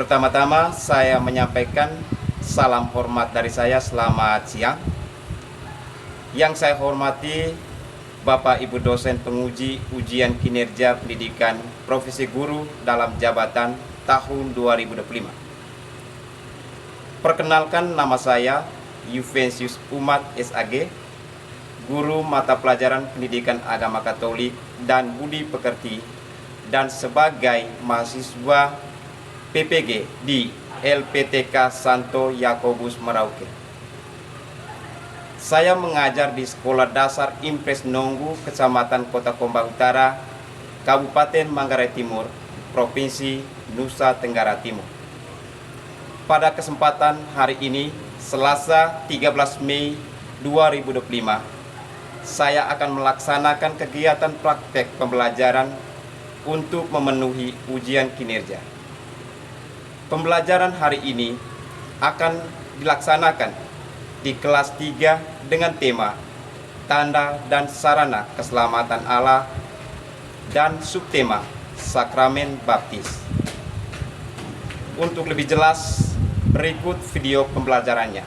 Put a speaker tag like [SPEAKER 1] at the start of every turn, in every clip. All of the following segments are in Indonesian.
[SPEAKER 1] Pertama-tama saya menyampaikan salam hormat dari saya, selamat siang. Yang saya hormati Bapak Ibu dosen penguji ujian kinerja pendidikan profesi guru dalam jabatan tahun 2025. Perkenalkan, nama saya Yuvensius Umat SAG, guru mata pelajaran pendidikan agama Katolik dan budi pekerti, dan sebagai mahasiswa PPG di LPTK Santo Yakobus Merauke. Saya mengajar di Sekolah Dasar Impres Nonggu, Kecamatan Kota Kombah Utara, Kabupaten Manggarai Timur, Provinsi Nusa Tenggara Timur. Pada kesempatan hari ini, Selasa 13 Mei 2025, saya akan melaksanakan kegiatan praktek pembelajaran untuk memenuhi ujian kinerja. Pembelajaran hari ini akan dilaksanakan di kelas 3 dengan tema Tanda dan Sarana Keselamatan Allah dan subtema Sakramen Baptis. Untuk lebih jelas, berikut video pembelajarannya.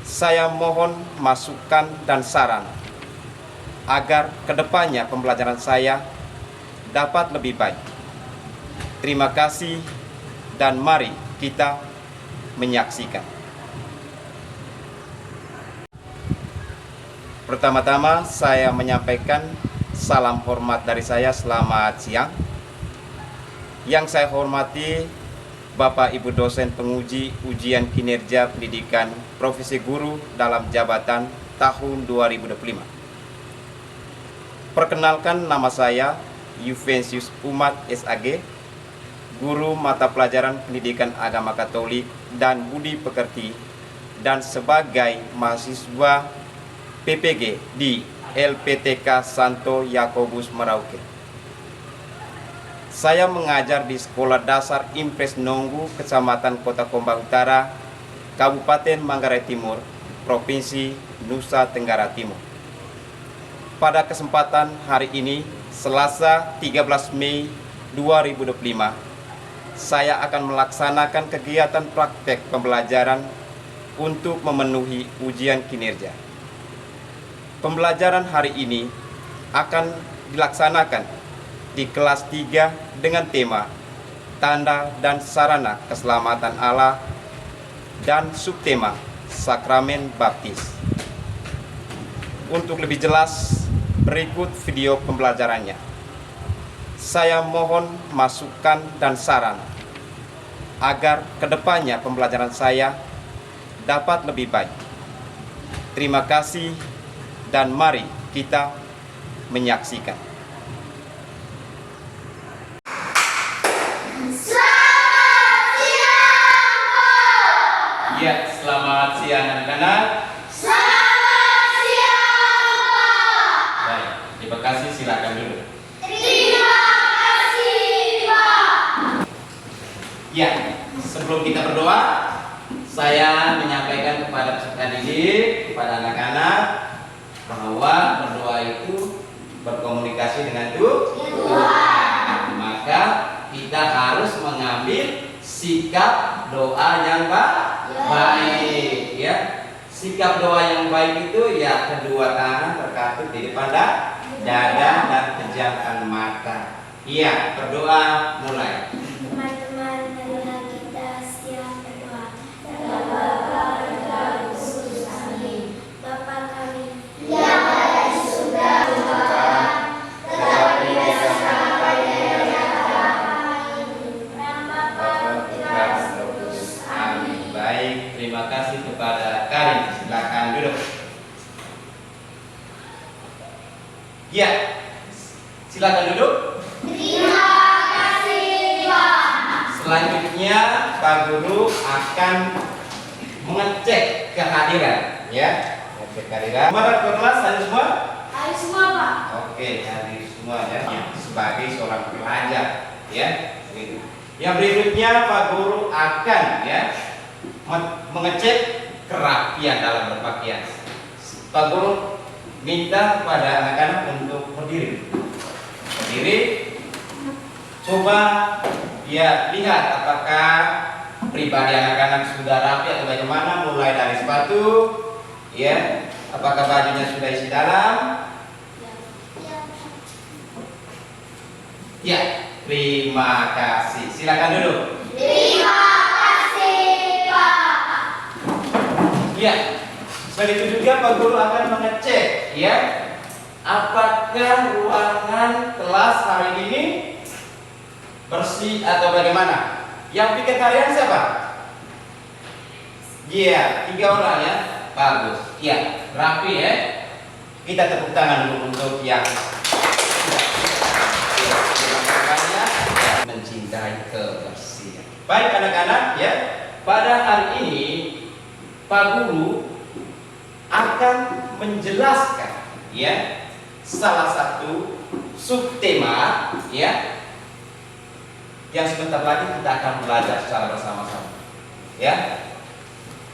[SPEAKER 1] Saya mohon masukan dan saran agar kedepannya pembelajaran saya dapat lebih baik. Terima kasih dan mari kita menyaksikan. Pertama-tama saya menyampaikan salam hormat dari saya, selamat siang. Yang saya hormati Bapak Ibu dosen penguji ujian kinerja pendidikan profesi guru dalam jabatan tahun 2025. Perkenalkan, nama saya Yuvensius Umat SAG, guru mata pelajaran pendidikan agama Katolik dan budi pekerti, dan sebagai mahasiswa PPG di LPTK Santo Yakobus Merauke. Saya mengajar di Sekolah Dasar Impres Nonggu, Kecamatan Kota Kombah Utara, Kabupaten Manggarai Timur, Provinsi Nusa Tenggara Timur. Pada kesempatan hari ini, Selasa 13 Mei 2025, saya akan melaksanakan kegiatan praktek pembelajaran untuk memenuhi ujian kinerja. Pembelajaran hari ini akan dilaksanakan di kelas 3 dengan tema Tanda dan Sarana Keselamatan Allah dan subtema Sakramen Baptis. Untuk lebih jelas, berikut video pembelajarannya. Saya mohon masukan dan saran agar kedepannya pembelajaran saya dapat lebih baik. Terima kasih dan mari kita menyaksikan. Ya, selamat siang anak-anak.
[SPEAKER 2] Selamat siang, Pak.
[SPEAKER 1] Baik, terima kasih, silakan dulu.
[SPEAKER 2] Terima kasih, Pak.
[SPEAKER 1] Ya, sebelum kita berdoa, saya menyampaikan kepada peserta didik, kepada anak-anak, bahwa berdoa itu berkomunikasi dengan Tuhan. Maka kita harus mengambil sikap doa yang baik, ya. Sikap doa yang baik itu ya kedua tangan terkatut di depan dada dan pejamkan mata. Iya, berdoa mulai.
[SPEAKER 2] Teman-teman, marilah kita siap berdoa. Bapa dalam khusus, amin. Bapa kami yang ada di surga, tetapi dilaksanakan nama Bapa Putra Kudus. Amin.
[SPEAKER 1] Baik, terima kasih kepada Karin. Silakan duduk. Ya, silakan duduk.
[SPEAKER 2] Terima kasih, Pak.
[SPEAKER 1] Selanjutnya Pak Guru akan mengecek kehadiran, ya. Mengecek kehadiran. Mari kelas hadir semua.
[SPEAKER 2] Ayo semua, Pak.
[SPEAKER 1] Oke, hadir semua ya. Sebagai seorang pelajar, ya. Yang berikutnya Pak Guru akan mengecek kerapian dalam berpakaian. Pak Guru minta kepada anak-anak untuk berdiri. Berdiri. Coba Ya, lihat apakah pribadi anak-anak sudah rapi atau bagaimana, mulai dari sepatu, ya, apakah bajunya sudah isi dalam? Ya, terima kasih. Silakan duduk.
[SPEAKER 2] Terima kasih, Pak.
[SPEAKER 1] Ya, selain itu juga Pak Guru akan mengecek, ya, apakah ruangan kelas hari ini bersih atau bagaimana? Yang bikin kalian siapa? Iya, 3 orang ya. Bagus. Iya, rapi ya. Kita tepuk tangan dulu untuk yang mencintai kebersihan. Baik anak-anak ya, pada hari ini Pak Guru akan menjelaskan ya salah satu subtema ya yang sebentar lagi kita akan belajar secara bersama-sama. Ya.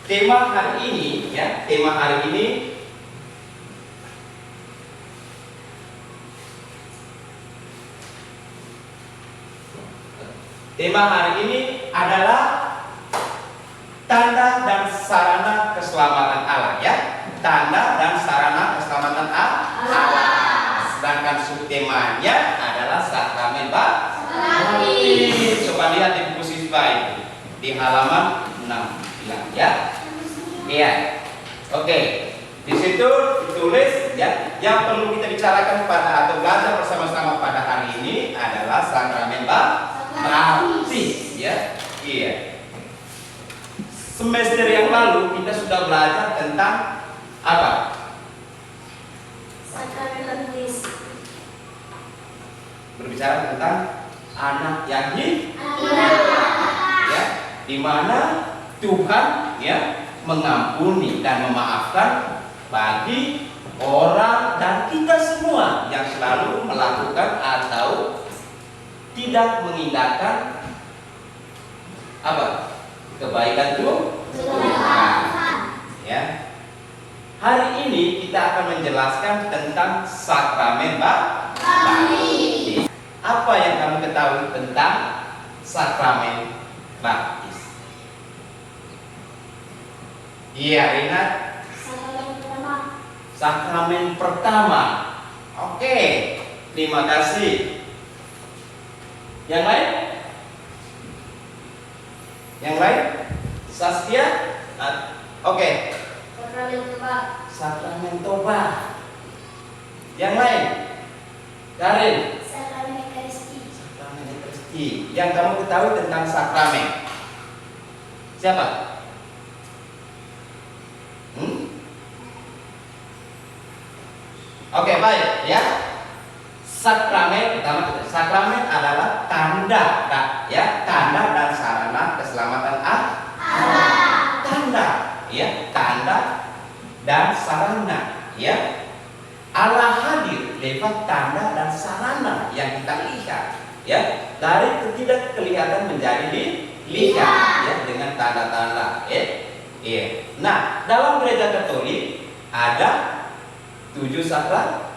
[SPEAKER 1] Tema hari ini ya, tema hari ini adalah tanda dan sarana keselamatan Allah ya. Tanda dan sarana keselamatan Allah. Sedangkan subtemanya adalah sakramen baptis. Coba lihat di buku siswa itu di halaman 6 ya. Iya. Oke. Di situ ditulis ya, yang perlu kita bicarakan pada atau belajar bersama-sama pada hari ini adalah sakramen baptis ya. Iya. Semester yang lalu kita sudah belajar tentang apa?
[SPEAKER 2] Sakramen baptis.
[SPEAKER 1] Berbicara tentang anak yang ya, di mana Tuhan ya mengampuni dan memaafkan bagi orang dan kita semua yang selalu melakukan atau tidak mengindahkan apa? Kebaikan Tuhan. Ya. Hari ini kita akan menjelaskan tentang sakramen baptis. Apa yang kamu ketahui tentang sakramen baptis? Iya, Rina. Sakramen pertama. Oke, terima kasih. Yang lain? Yang lain? Saskia? Oke.
[SPEAKER 2] Sakramen tobat.
[SPEAKER 1] Sakramen tobat. Yang lain? Karin?
[SPEAKER 2] Sakramen ekaristi.
[SPEAKER 1] Sakramen ekaristi. Yang kamu ketahui tentang sakramen? Siapa? Oke, baik ya. Sakramen pertama, sakramen adalah tanda ya, tanda dan sarana keselamatan Allah. Tanda ya, tanda dan sarana ya. Allah hadir lewat tanda dan sarana yang kita lihat ya, dari tidak kelihatan menjadi dilihat ya, dengan tanda-tanda ya. Iya. Nah, dalam gereja Katolik ada 7 sakramen.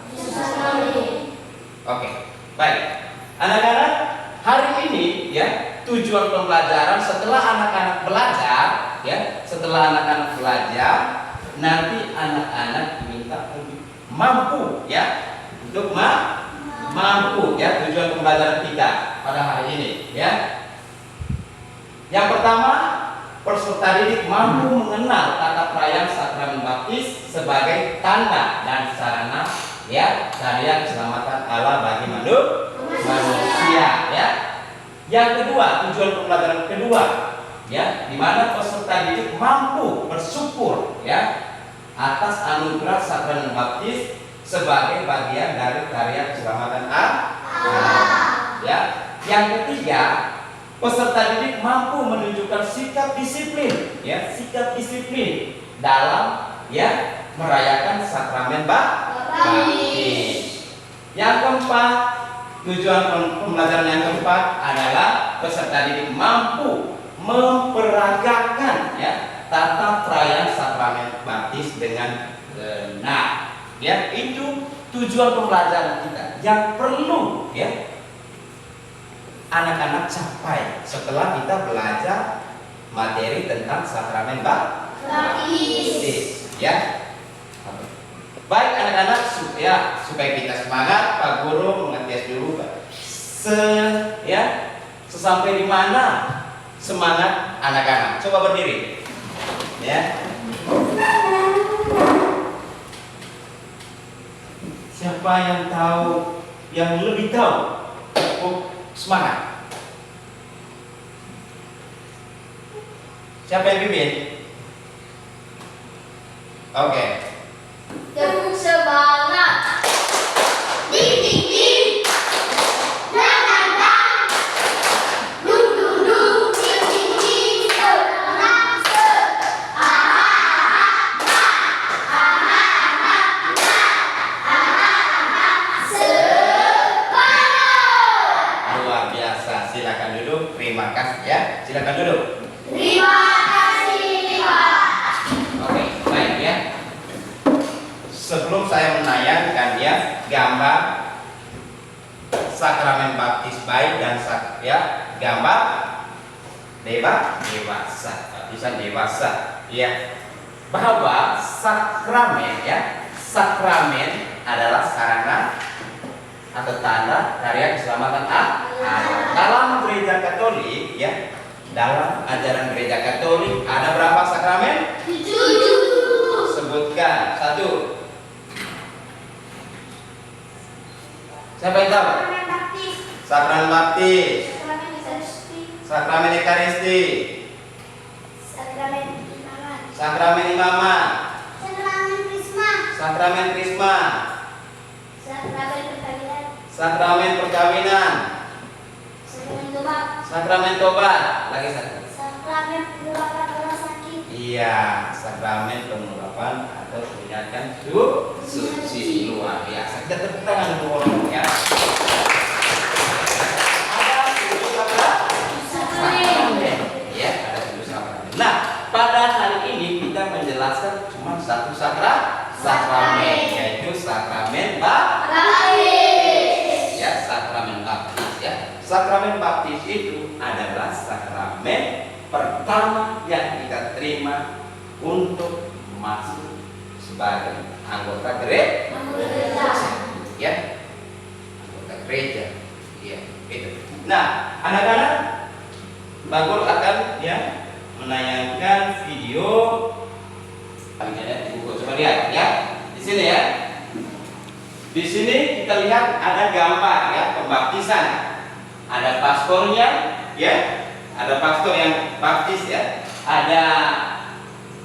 [SPEAKER 1] Oke, baik. Anak-anak, hari ini ya, tujuan pembelajaran setelah anak-anak belajar ya, setelah anak-anak belajar, nanti anak-anak diminta untuk mampu ya, untuk mampu ya, tujuan pembelajaran kita pada hari ini ya. Yang pertama, peserta didik mampu mengenal tata perayaan sakramen baptis sebagai tanda dan sarana ya karya keselamatan Allah bagi manusia ya. Yang kedua, tujuan pembelajaran kedua ya, di mana peserta didik mampu bersyukur ya atas anugerah sakramen baptis sebagai bagian dari karya keselamatan Allah ya. Yang ketiga, peserta didik mampu menunjukkan sikap disiplin ya, sikap disiplin dalam ya merayakan sakramen baptis. Yang keempat, tujuan pembelajaran yang keempat adalah peserta didik mampu memperagakan ya tata perayaan sakramen baptis dengan benar. Ya, itu tujuan pembelajaran kita yang perlu ya anak-anak capai setelah kita belajar materi tentang sakramen baptis, ya. Baik anak-anak, supaya kita semangat, Pak Guru mengetes dulu, sesampai di mana semangat anak-anak. Coba berdiri, ya. Siapa yang tahu, yang lebih tahu, semangat? Siapa yang pimpin? Oke.
[SPEAKER 2] Tepuk semangat. Ding ding ding. Dang dang dang. Dung dung dung. Ding ding ding. Semangat se. Aha aha ha. Aha aha ha. Aha aha semangat.
[SPEAKER 1] Luar biasa. Silakan duduk. Terima kasih ya. Silakan duduk.
[SPEAKER 2] Terima kasih Pak.
[SPEAKER 1] Oke, baik ya. Sebelum saya menayangkan ya gambar sakramen baptis bayi dan gambar dewasa, baptisan dewasa, ya, bahwa sakramen adalah sarana atau tanda karya keselamatan Allah. Dalam gereja Katolik, ya, dalam ajaran gereja Katolik ada berapa sakramen?
[SPEAKER 2] 7.
[SPEAKER 1] Sebutkan. 1. Siapa yang tahu?
[SPEAKER 2] Sakramen baptis.
[SPEAKER 1] Sakramen baptis,
[SPEAKER 2] Sakramen Ekaristi.
[SPEAKER 1] sakramen Ekaristi,
[SPEAKER 2] Sakramen imaman.
[SPEAKER 1] sakramen imaman,
[SPEAKER 2] Sakramen krisma.
[SPEAKER 1] sakramen krisma,
[SPEAKER 2] Sakramen perkawinan.
[SPEAKER 1] sakramen perkawinan,
[SPEAKER 2] Sakramen tobat.
[SPEAKER 1] sakramen tobat, lagi satu.
[SPEAKER 2] Sakramen pengurapan orang sakit.
[SPEAKER 1] Iya, sakramen pengurapan atau penyihatan suci. Luar biasa. Kita tepuk tangan untuk orang ya. Ada 7 sakramen. Ya, ada 7 sakramen. Nah, pada hari ini kita menjelaskan cuma satu sakramen, yaitu sakramen baptis. Ya, sakramen baptis ya. Sakramen baptis itu adalah sakramen pertama yang kita terima untuk masuk sebagai anggota gereja, ya, anggota gereja, ya, itu. Nah, anak-anak, Bagul akan ya menayangkan video. Coba lihat ya, di sini ya. Di sini kita lihat ada gambar ya pembaptisan. Ada pastornya, ya. Ada pastor yang baptis ya. Ada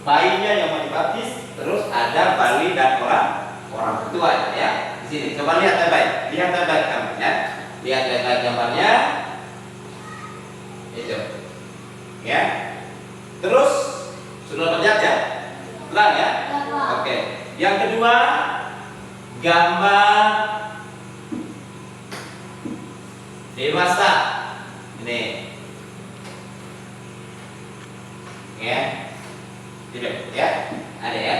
[SPEAKER 1] bayinya yang mau dibaptis, terus ada bali dan orang tua ya. Di sini coba lihat baik, gambarnya. Lihat gambarnya. Itu. Ya. Terus sudah terlihat ya? Terang ya? Oke. Yang kedua, gambar dewasa. Ini. Ya. Tidak ya? Ada ya?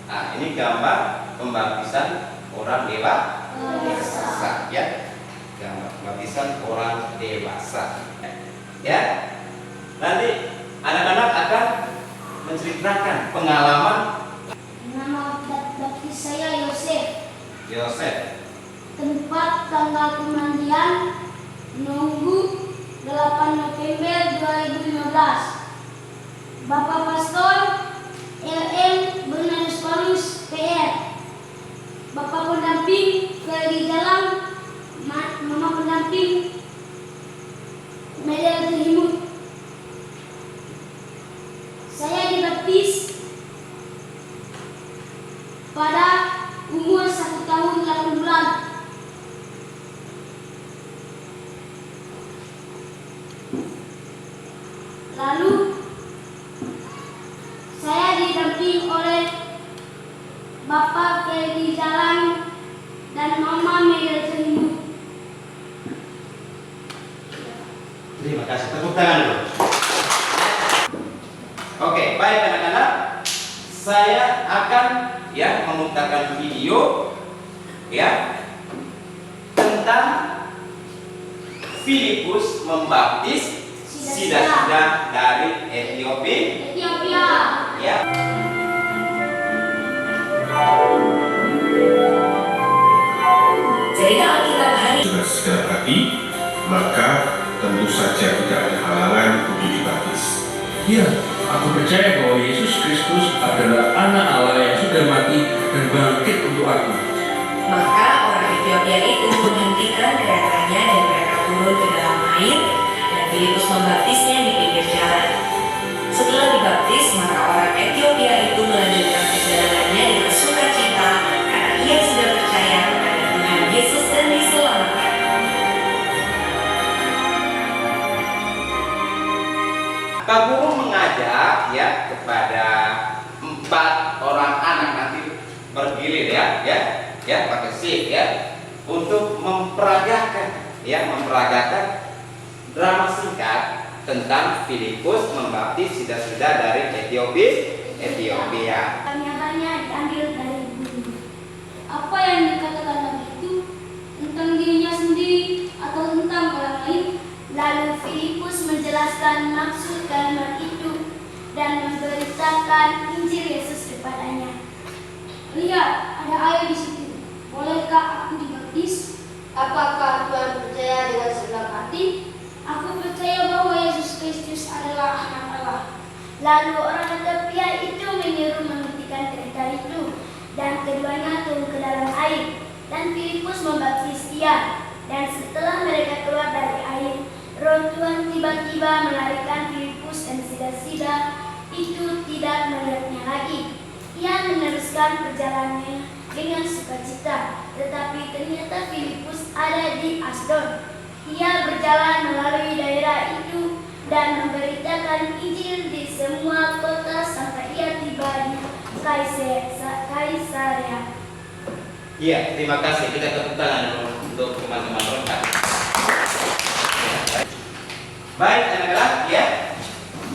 [SPEAKER 1] Nah, ini gambar pembaptisan orang dewasa ya. Gambar pembaptisan orang dewasa. Ya. Nanti anak-anak akan menceritakan pengalaman.
[SPEAKER 2] Nama baptis saya Yosef. Tempat tanggal kemandian nunggu 8 November 2015. Bapak Pastor LM Bernardus Paulus PR. Bapak pendamping Ferdi Jalang. Mama pendamping Media Terhimut. Saya dibaptis pada umur 1 tahun 8 bulan. Lalu saya didampingi oleh Bapak Ferdi Jalang dan Mama Media Terhimut.
[SPEAKER 1] Terima kasih. Tepuk tangan dulu. Oke, baik anak-anak. Saya akan ya memutarkan video ya tentang Filipus membaptis sida-sida dari Ethiopia. Ya.
[SPEAKER 3] Cerita Alkitab hari
[SPEAKER 4] Sudah segera hati, maka tentu saja tidak ada halangan untuk dibaptis.
[SPEAKER 5] Ya, aku percaya bahwa Yesus Kristus adalah anak Allah yang sudah mati dan bangkit untuk aku.
[SPEAKER 3] Maka orang Ethiopia itu menghentikan keretanya dan mereka turun ke dalam air dan Filipus membaptisnya di pinggir jalan. Setelah dibaptis, maka orang Ethiopia itu melanjutkan perjalanannya dengan sukacita karena ia sudah percaya kepada Tuhan Yesus dan diselamatkan.
[SPEAKER 1] Pak Guru mengajak ya kepada 4 orang anak, nanti bergilir ya pakai shift ya, untuk memperagakan drama singkat tentang Filipus membaptis sida-sida dari Ethiopia.
[SPEAKER 2] Tanya-tanya diambil dari bumi. Apa yang dikatakan Nabi itu tentang dirinya sendiri atau tentang orang lain? Lalu Filipus menjelaskan maksud kalimat itu dan memberitakan Injil Yesus kepadanya. Lihat, ada air di situ. Bolehkah aku dibaptis? Apakah Tuhan percaya dengan segenap hati? Aku percaya bahwa Yesus Kristus adalah anak Allah. Lalu orang Ethiopia itu menyuruh menghentikan kereta itu, dan keduanya turun ke dalam air. Dan Filipus membaptis dia. Dan setelah mereka keluar dari air, Roh Tuhan tiba-tiba melarikan Filipus dan sida-sida itu tidak melihatnya lagi. Ia meneruskan perjalanannya dengan sukacita, tetapi ternyata Filipus ada di Asdod. Ia berjalan melalui daerah itu dan memberitakan Injil di semua kota sampai ia tiba di Kaisarea.
[SPEAKER 1] Iya, terima kasih. Kita tepuk tangan untuk teman-teman rokat. Baik anak-anak ya.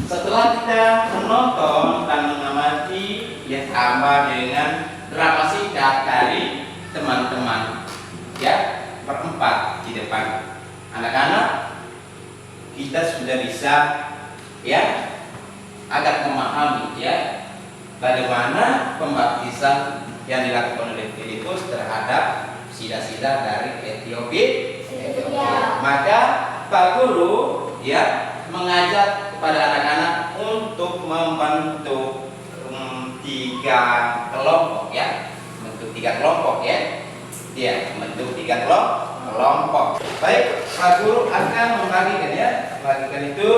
[SPEAKER 1] Setelah kita menonton dan mengamati ya tambah dengan drama singkat dari teman-teman ya berempat di depan. Anak-anak, kita sudah bisa ya agak memahami ya bagaimana pembaptisan yang dilakukan oleh Filipus terhadap sida-sida dari Ethiopia. Maka Pak Guru ya mengajak kepada anak-anak untuk membentuk 3 kelompok ya, membentuk 3 kelompok ya. Ya, membentuk 3 kelompok. Baik, Pak Guru akan membagikan ya, membagikan itu.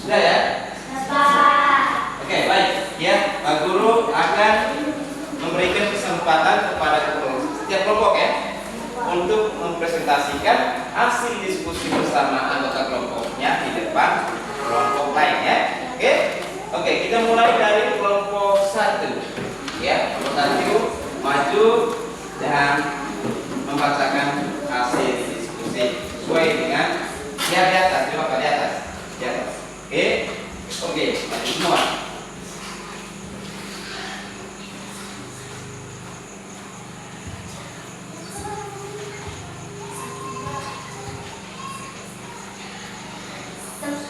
[SPEAKER 1] Sudah ya? Oke, baik. Ya, Pak Guru akan memberikan kesempatan kepada setiap kelompok ya untuk mempresentasikan hasil diskusi bersama anggota kelompoknya di depan kelompok lain ya. Oke, kita mulai dari kelompok 1. Ya, kelompok 1 maju dan membacakan hasil diskusi sesuai dengan ya di atas, coba di atas. Di atas. Oke, maju semua.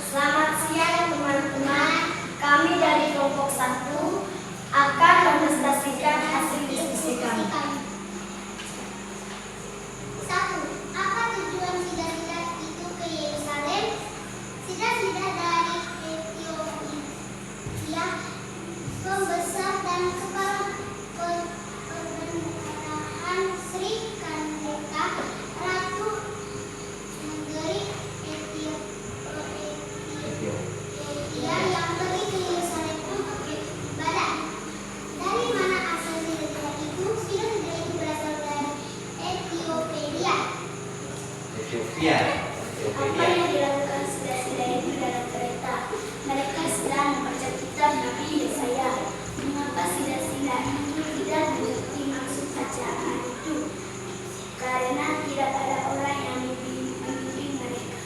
[SPEAKER 2] Selamat siang teman-teman. Kami dari kelompok 1 akan mempresentasikan hasil diskusi kami.
[SPEAKER 6] 1. Apa tujuan sida-sida
[SPEAKER 2] Nabi Yesaya. Mengapa sila-sila itu tidak mengerti maksud bacaan itu? Karena tidak ada orang yang membimbing mereka.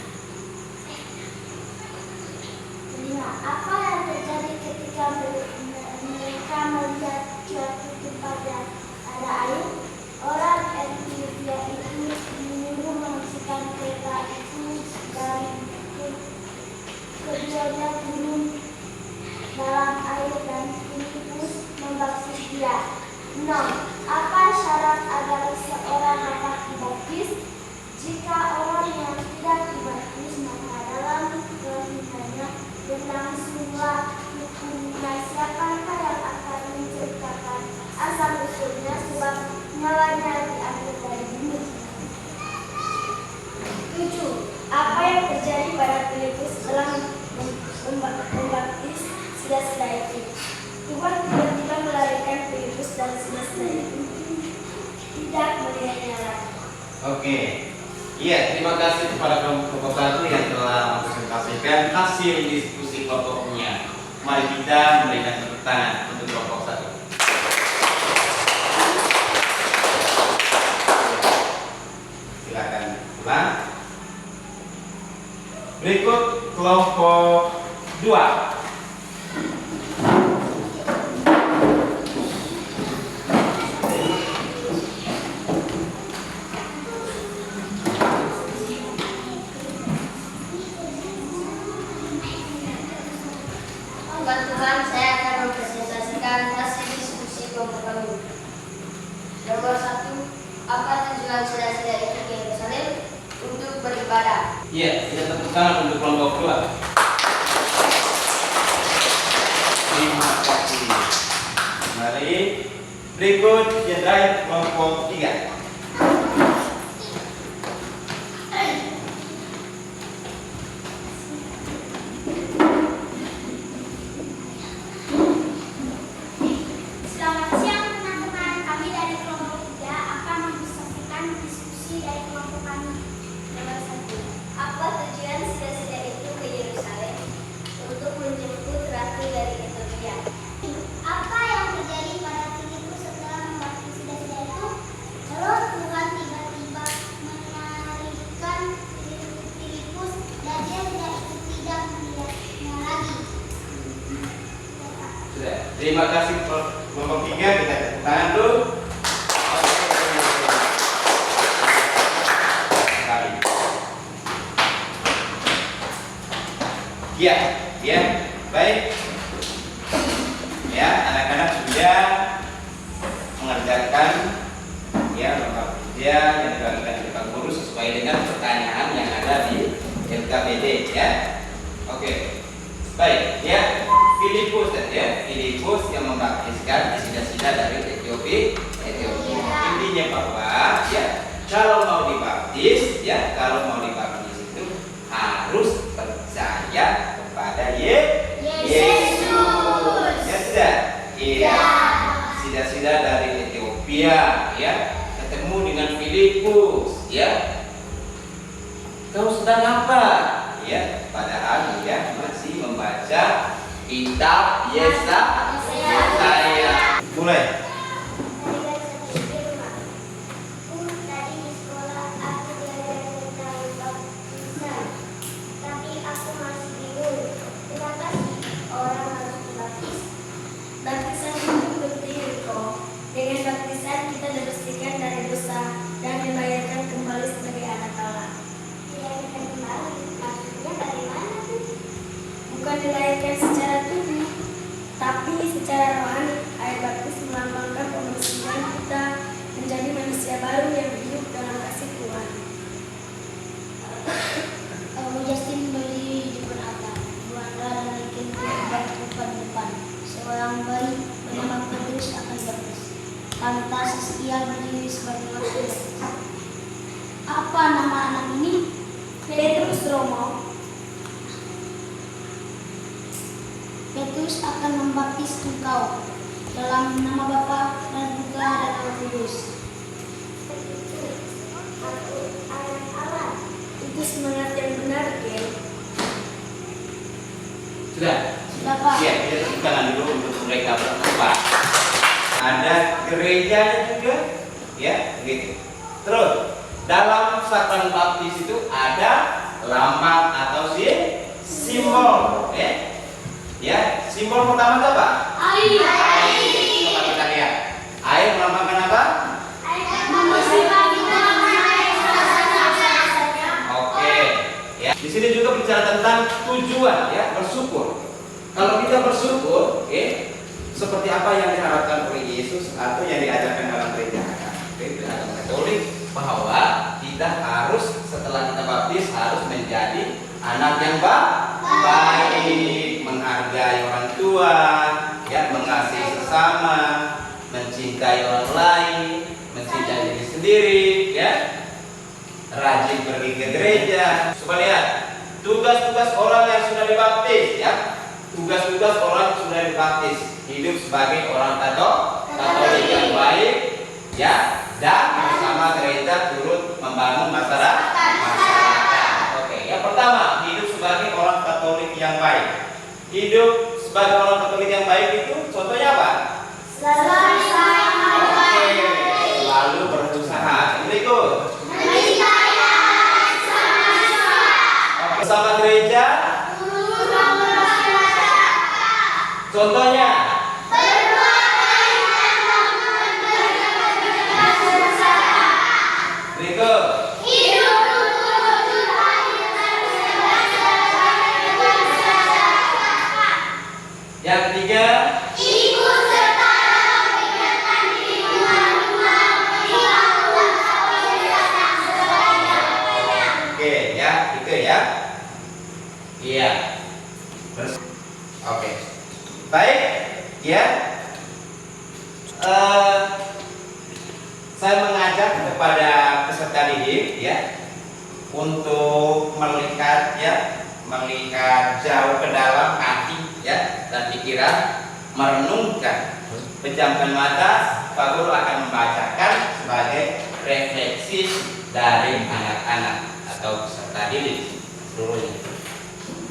[SPEAKER 2] Apa yang terjadi ketika mereka melihat suatu tempat yang ada air? Orang Ethiopia itu menyuruh memasukkan kereta itu dari keduanya turun dalam air dan Filipus membaptis dia. Apa syarat agar seorang dapat dibaptis? Jika orang yang tidak dibaptis, maka dalam kehidupannya berlangsunglah hukumnya. Siapakah yang akan menceritakan asal usulnya, sebab nyawanya diambil dari bumi? 7. Apa yang terjadi pada Filipus setelah membaptis sila-sila itu? Tuhan tiba-tiba melarikan Filipus dan sila-sila itu tidak melihatnya lagi.
[SPEAKER 1] Oke. Iya, terima kasih kepada kelompok 1 yang telah mempresentasikan hasil diskusi kelompoknya. Mari kita memberikan tepuk tangan untuk kelompok 1. Silakan pulang. Berikut kelompok 2.
[SPEAKER 2] Teman-teman, saya akan mempresentasikan hasil diskusi kelompok kami. Nomor 1, apa tujuan sila-sila itu ke Yerusalem? Untuk beribadah.
[SPEAKER 1] Iya, kita tepuk tangan untuk kelompok 2. Terima kasih. Mari berikut jenderal kelompok 3.
[SPEAKER 2] Selamat siang teman-teman, kami dari kelompok 3 akan mempresentasikan diskusi dari kelompok kami. Nomor 1, apa tujuan sila-sila itu ke Yerusalem? Untuk menjemput ratu dari Ethiopia. Apa yang terjadi pada Filipus setelah membaptis sila-sila itu? Lalu Tuhan tiba-tiba menarikan Filipus dan dia tidak melihatnya lagi.
[SPEAKER 1] Sudah. Terima kasih kelompok 3, kita tepuk tangan dulu. Ya, baik. Ya, anak-anak sudah mengerjakan lengkap kerja yang dibagikan oleh Pak Guru sesuai dengan pertanyaan yang ada di LKPD ya. Oke. Baik, ya. Filipus yang membaptiskan sila-sila dari Ethiopia. Intinya bahwa kalau mau dibaptis itu harus percaya kepada Yesus. Ya sudah. Iya. Sila-sila dari Ethiopia ketemu dengan Filipus Kau sedang apa? Padahal masih membaca kitab Yesaya. Mulai.
[SPEAKER 2] Tadi di sekolah aku belajar tentang baptisan, tapi aku masih bingung. Kenapa sih orang harus dibaptis? Baptisan itu penting kok. Dengan baptisan kita dibersihkan dari dosa dan dilahirkan kembali sebagai anak Allah. Dilahirkan kembali? Maksudnya bagaimana tuh? Bukan dilahirkan secara tubuh, tapi secara rohani. Air baptis melambangkan pembersihan kita menjadi manusia baru yang hidup dalam kasih Tuhan. Justin beli di Penata, Buanda dan bikin depan. Seorang bayi bernama Petrus akan baptis. Tante Saskia berdiri sebagai wakil. Apa nama anak ini? Petrus Romo. Petrus akan membaptis engkau dalam nama Bapa dan Putra dan Roh Kudus. Aku anak Allah. Itu semangat yang benar, Ken.
[SPEAKER 1] Sudah.
[SPEAKER 2] Ya, Pak.
[SPEAKER 1] Ya, kita tepuk tangan dulu untuk mereka berempat. Ada gerejanya juga, ya, begitu. Terus dalam sakral baptis itu ada lambang atau simbol, ya. Ya, simbol pertama apa?
[SPEAKER 2] Air.
[SPEAKER 1] Coba kita lihat. Air melambangkan apa? Oke, ya. Di sini juga bicara tentang tujuan, ya, bersyukur. Kalau kita bersyukur, seperti apa yang diharapkan oleh Yesus atau yang diajarkan dalam gereja, agama Katolik, bahwa kita harus setelah kita baptis harus menjadi anak yang baik, menghargai orang tua, ya, mengasihi sesama, mencintai orang lain, mencintai diri sendiri, ya, rajin pergi ke gereja. Coba lihat tugas-tugas orang yang sudah dibaptis, ya, tugas-tugas orang yang sudah dibaptis, hidup sebagai orang Katolik yang baik, ya, dan bersama gereja turut membangun masyarakat. Oke, yang pertama, hidup sebagai orang Katolik yang baik. Hidup sebagai orang Katolik yang baik itu contohnya apa? Selalu berusaha. Berikut. Bersama gereja. Contohnya. Berikut. Yang ketiga. Oke, ya, itu ya. Iya. Oke. Baik, ya. Saya mengajak kepada peserta didik, ya, untuk melihat, ya, melihat jauh ke dalam hati, ya, dan pikiran, merenungkan, pejamkan mata. Pak Guru akan membacakan sebagai refleksi dari anak-anak atau peserta didik seluruhnya.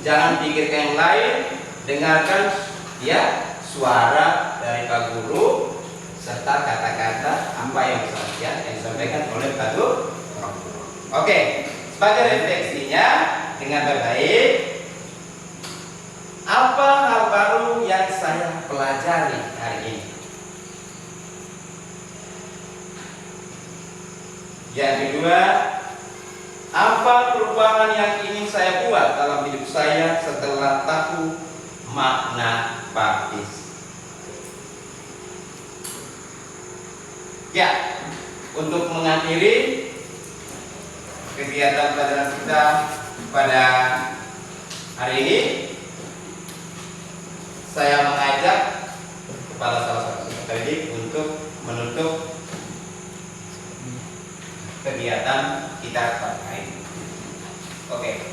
[SPEAKER 1] Jangan pikirkan yang lain, dengarkan, ya, suara dari Pak Guru serta kata-kata apa yang disampaikan oleh Pak Guru. Oke, sebagai refleksinya dengan baik, apa hal baru yang saya pelajari hari ini? Yang kedua, apa perubahan yang ingin saya buat dalam hidup saya setelah tahu makna baptis? Ya, untuk mengakhiri kegiatan pelajaran kita pada hari ini, saya mengajak kepada salah satu peserta didik untuk menutup kegiatan kita pada hari ini. Oke,